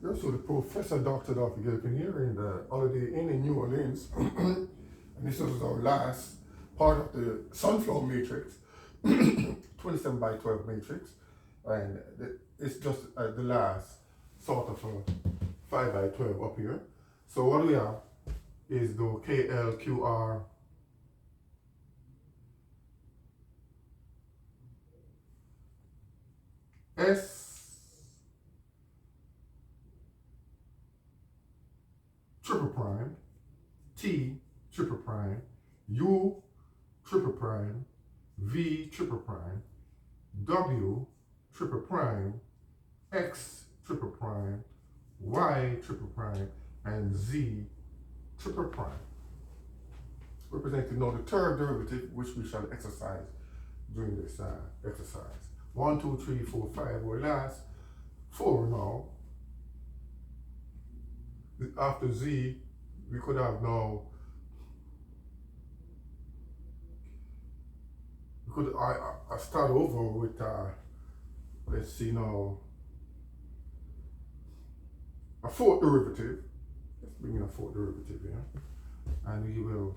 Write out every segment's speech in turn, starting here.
Yeah, so the Professor Dr. Dolphy Gilpin here in the Holiday Inn in New Orleans. And this is our last part of the Sunflower Matrix, 27 by 12 matrix. And it's just the last sort of a 5 by 12 up here. So what we have is the KLQR S triple prime, T triple prime, U triple prime, V triple prime, W triple prime, X triple prime, Y triple prime, and Z triple prime. Representing now the third derivative, which we shall exercise during this exercise. 1, 2, 3, 4, 5, or last 4 now. After Z, we could have now, I start over with, let's see now, a fourth derivative. Let's bring in a fourth derivative here. And we will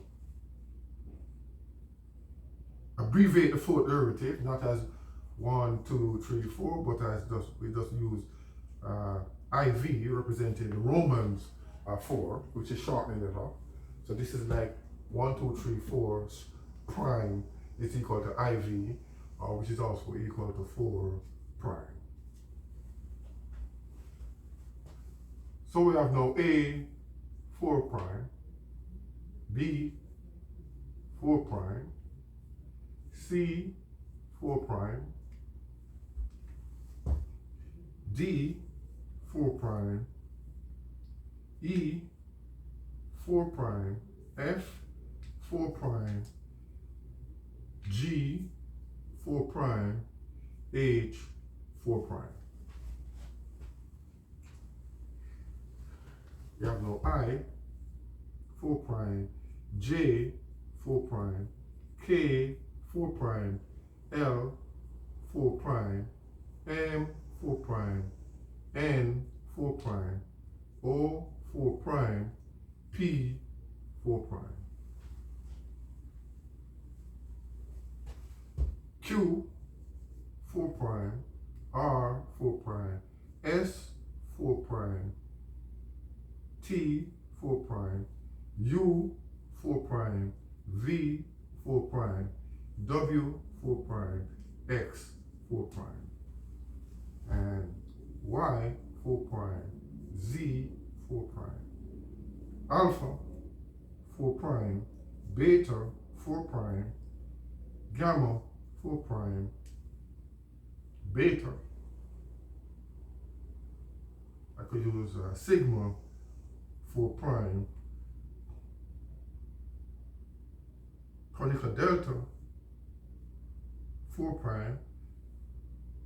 abbreviate the fourth derivative, not as 1, 2, 3, 4, but as we just use IV representing the Romans 4, which is shortening it up. So this is like 1, 2, 3, 4 prime is equal to IV, which is also equal to 4 prime. So we have now A 4 prime, B 4 prime, C 4 prime, D 4 prime, E 4 prime, F 4 prime, G 4 prime, H 4 prime. You have no I 4 prime, J 4 prime, K 4 prime, L 4 prime, M 4 prime, N 4 prime, O 4 prime, P 4 prime. Q 4 prime, R 4 prime, S 4 prime, T 4 prime, U 4 prime, V 4 prime, W 4 prime, X 4 prime, and Y 4 prime, Z 4 prime, alpha 4 prime, beta 4 prime, gamma 4 prime, beta. I could use sigma 4 prime, conical delta 4 prime,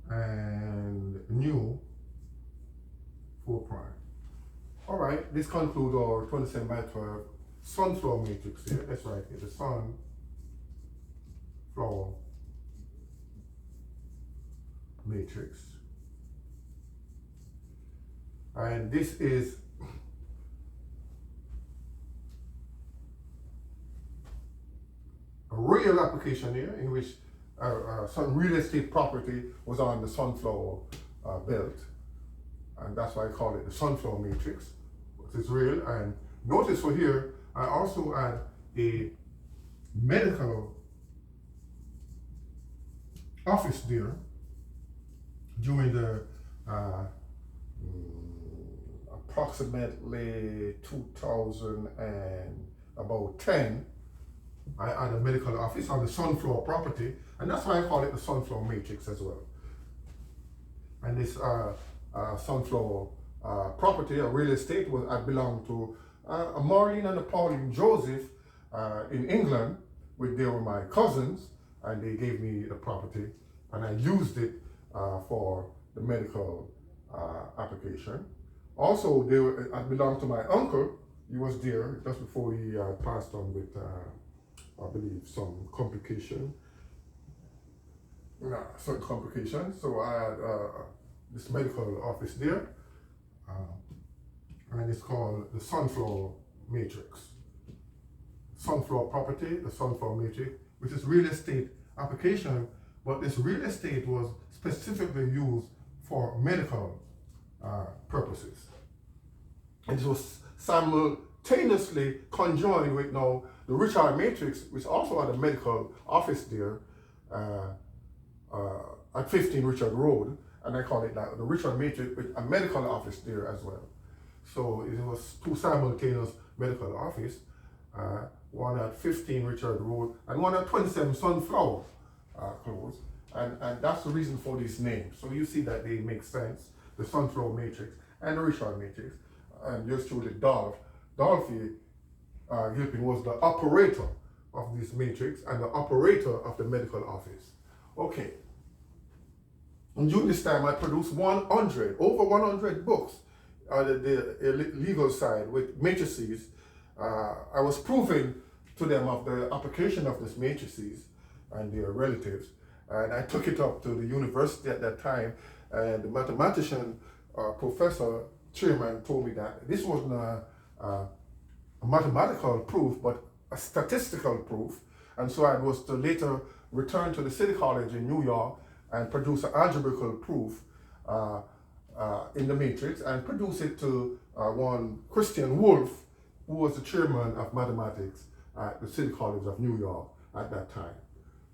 and nu 4 prime. All right, this concludes our 27 by 12 sunflower matrix here. That's right here, the sunflower matrix. And this is a real application here in which some real estate property was on the sunflower belt. And that's why I call it the sunflower matrix. It's real. And notice for here, I also add a medical office there during the approximately 2010. I had a medical office on the sunflower property, and that's why I call it the sunflower matrix as well. And this sunflower property, or real estate, I belonged to a Marlene and a Pauline Joseph in England. They were my cousins, and they gave me the property, and I used it for the medical application. Also, I belonged to my uncle. He was there just before he passed on with, I believe, some complication. Some complications. So I had this medical office there. and it's called the sunflower matrix. Sunflower property, the sunflower matrix, which is real estate application, but this real estate was specifically used for medical purposes. And it was simultaneously conjoined with now the Richard matrix, which also had a medical office there at 15 Richard Road, and I call it that, the Richard matrix with a medical office there as well. So it was two simultaneous medical office, one at 15 Richard Road and one at 27 Sunflower Close. And that's the reason for these names. So you see that they make sense, the Sunflower matrix and the Richard matrix. And just truly Dolphy Gilpin was the operator of this matrix and the operator of the medical office. Okay. And during this time, I produced over 100 books on the legal side with matrices. I was proving to them of the application of these matrices and their relatives. And I took it up to the university at that time, and the mathematician professor chairman told me that this wasn't a mathematical proof, but a statistical proof. And so I was to later return to the City College in New York and produce an algebraical proof in the matrix and produce it to one Christian Wolff, who was the chairman of mathematics at the City College of New York at that time.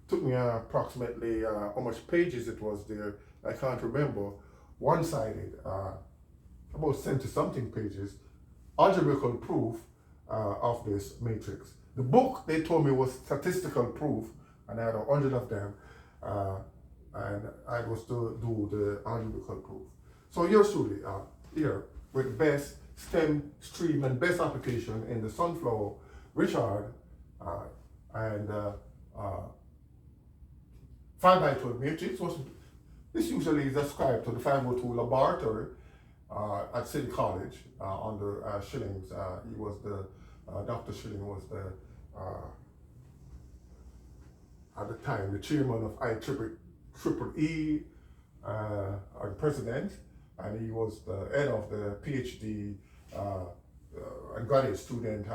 Took me approximately how much pages it was there, I can't remember, one-sided, about 70-something pages, algebraical proof of this matrix. The book, they told me, was statistical proof, and I had 100 of them, and I was to do the algebraical proof. So yours truly, here, with best stem, stream, and best application in the Sunflower, Richard, and 5x12 matrix. This usually is ascribed to the 502 laboratory at City College under Schilling's. He was the, Dr. Schilling was the, at the time, the chairman of IEEE and president, and he was the head of the PhD and graduate student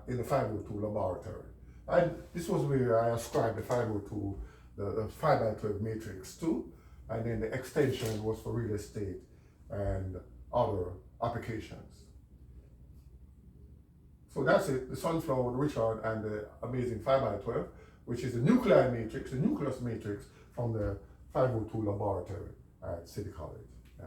in the 502 laboratory. And this was where I ascribed the 502, the 5x12 matrix to, and then the extension was for real estate and other applications. So that's it, the Sunflower, the Richard, and the amazing 5x12, which is the nuclei matrix, the nucleus matrix from the 502 laboratory at City College. Yeah.